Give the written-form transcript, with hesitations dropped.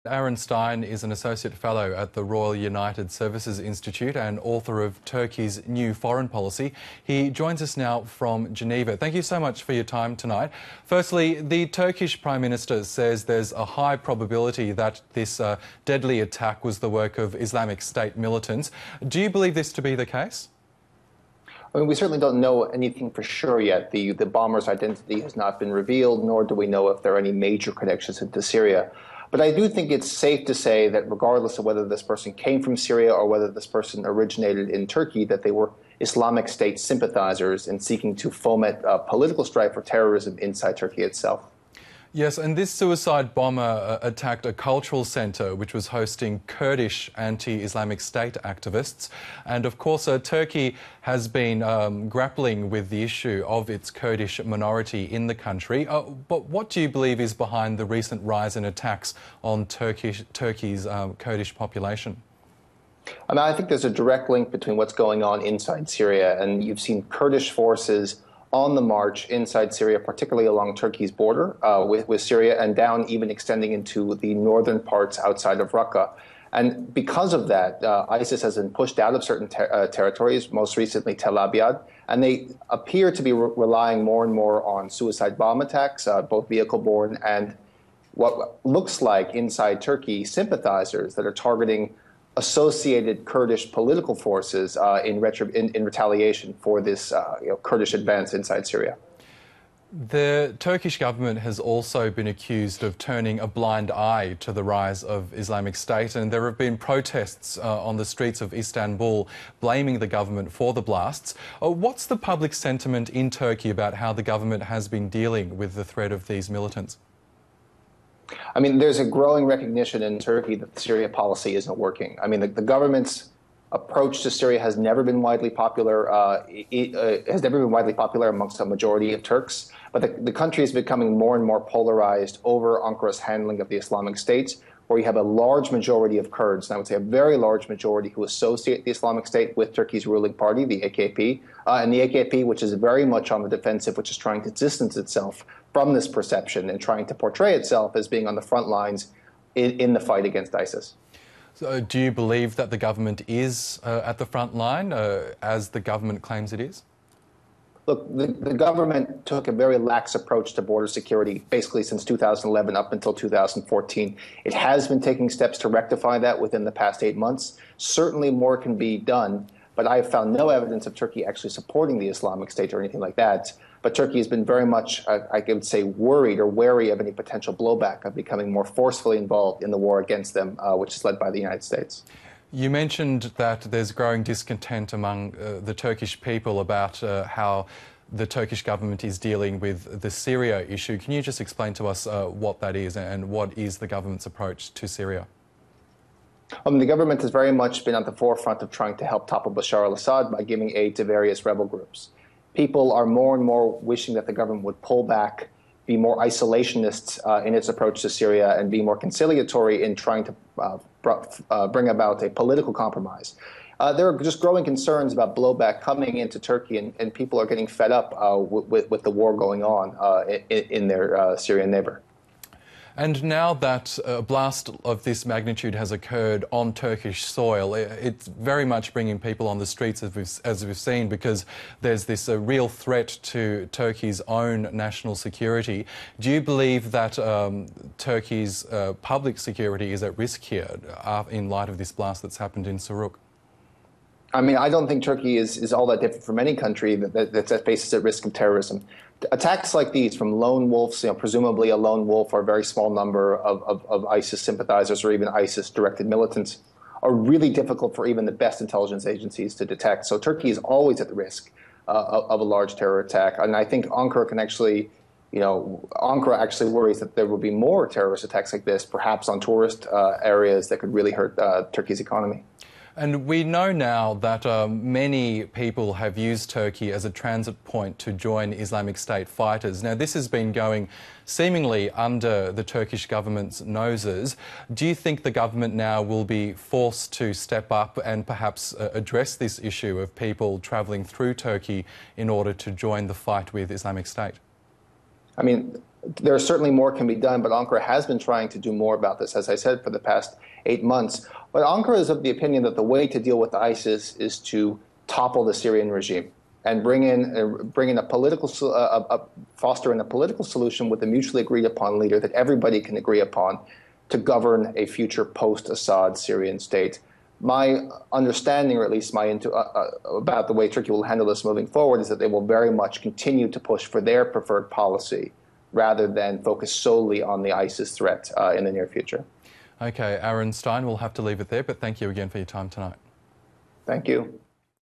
Aaron Stein is an Associate Fellow at the Royal United Services Institute and author of Turkey's New Foreign Policy. He joins us now from Geneva. Thank you so much for your time tonight. Firstly, the Turkish Prime Minister says there's a high probability that this deadly attack was the work of Islamic State militants. Do you believe this to be the case? I mean, we certainly don't know anything for sure yet. The bomber's identity has not been revealed, nor do we know if there are any major connections into Syria. But I do think it's safe to say that regardless of whether this person came from Syria or whether this person originated in Turkey, that they were Islamic State sympathizers and seeking to foment political strife or terrorism inside Turkey itself. Yes, and this suicide bomber attacked a cultural centre which was hosting Kurdish anti-Islamic State activists. And of course, Turkey has been grappling with the issue of its Kurdish minority in the country. But what do you believe is behind the recent rise in attacks on Turkey's Kurdish population? I mean, I think there's a direct link between what's going on inside Syria, and you've seen Kurdish forces on the march inside Syria, particularly along Turkey's border with Syria, and down even extending into the northern parts outside of Raqqa. And because of that, ISIS has been pushed out of certain territories, most recently Tel Abyad, and they appear to be relying more and more on suicide bomb attacks, both vehicle-borne and what looks like inside Turkey sympathizers that are targeting associated Kurdish political forces in retaliation for this Kurdish advance inside Syria. The Turkish government has also been accused of turning a blind eye to the rise of Islamic State, and there have been protests on the streets of Istanbul blaming the government for the blasts. What's the public sentiment in Turkey about how the government has been dealing with the threat of these militants? I mean, there's a growing recognition in Turkey that the Syria policy isn't working. I mean, the government's approach to Syria has never been widely popular. Has never been widely popular amongst a majority of Turks. But the country is becoming more and more polarized over Ankara's handling of the Islamic State, where you have a large majority of Kurds, and I would say a very large majority, who associate the Islamic State with Turkey's ruling party, the AKP, and the AKP, which is very much on the defensive, which is trying to distance itself from this perception and trying to portray itself as being on the front lines in the fight against ISIS. So do you believe that the government is at the front line, as the government claims it is? Look, the government took a very lax approach to border security basically since 2011 up until 2014. It has been taking steps to rectify that within the past 8 months. Certainly more can be done, but I have found no evidence of Turkey actually supporting the Islamic State or anything like that. But Turkey has been very much, I would say, worried or wary of any potential blowback of becoming more forcefully involved in the war against them, which is led by the United States. You mentioned that there's growing discontent among the Turkish people about how the Turkish government is dealing with the Syria issue. Can you just explain to us what that is and what is the government's approach to Syria? The government has very much been at the forefront of trying to help topple Bashar al-Assad by giving aid to various rebel groups. People are more and more wishing that the government would pull back, be more isolationist in its approach to Syria, and be more conciliatory in trying to bring about a political compromise. There are just growing concerns about blowback coming into Turkey, and people are getting fed up with the war going on in their Syrian neighbor. And now that a blast of this magnitude has occurred on Turkish soil, it's very much bringing people on the streets, as we've seen, because there's this real threat to Turkey's own national security. Do you believe that Turkey's public security is at risk here in light of this blast that's happened in Suruk? I mean, I don't think Turkey is all that different from any country that faces at risk of terrorism. Attacks like these from lone wolves, presumably a lone wolf or a very small number of ISIS sympathizers or even ISIS-directed militants, are really difficult for even the best intelligence agencies to detect. So Turkey is always at the risk of a large terror attack. And I think Ankara actually worries that there will be more terrorist attacks like this, perhaps on tourist areas that could really hurt Turkey's economy. And we know now that many people have used Turkey as a transit point to join Islamic State fighters. Now, this has been going seemingly under the Turkish government's noses. Do you think the government now will be forced to step up and perhaps address this issue of people travelling through Turkey in order to join the fight with Islamic State? I mean, there certainly more can be done, but Ankara has been trying to do more about this, as I said, for the past 8 months. But Ankara is of the opinion that the way to deal with ISIS is to topple the Syrian regime and bring in a political, foster in a political solution with a mutually agreed upon leader that everybody can agree upon to govern a future post-Assad Syrian state. My understanding, or at least about the way Turkey will handle this moving forward, is that they will very much continue to push for their preferred policy rather than focus solely on the ISIS threat in the near future. Okay, Aaron Stein, we'll have to leave it there, but thank you again for your time tonight. Thank you.